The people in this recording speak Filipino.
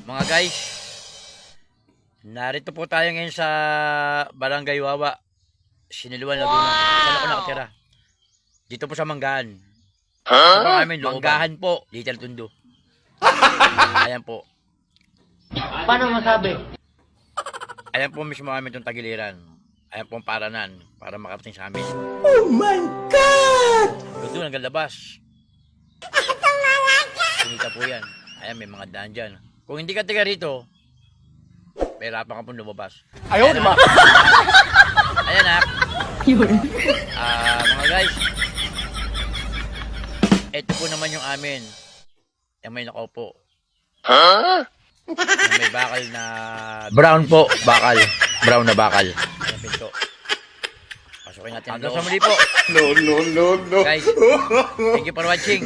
Mga guys, narito po tayo ngayon sa Barangay Wawa, Siniluan, Laguna. Saan ako nakatira? Dito po sa Manggahan. Ito po kami, Manggahan po, Little Tondo. Ayan po. Paano masabi? Ayan po mismo kami itong tagiliran. Ayan po ang paranan para makarating sa amin. Oh my God! Doon hanggang labas. Sinita po yan. Ayan, may mga daan dyan. Kung hindi ka tiga rito, may hirapan ka po lumabas. Ayaw, di ba? Ayan ha. Mga guys, ito po naman yung amin. Yung may nakaupo. Yung may bakal na brown po. Bakal. Brown na bakal. Ayan pinto. Pasukin natin ang loob. Hanggang sa muli po. No. Guys, thank you for watching.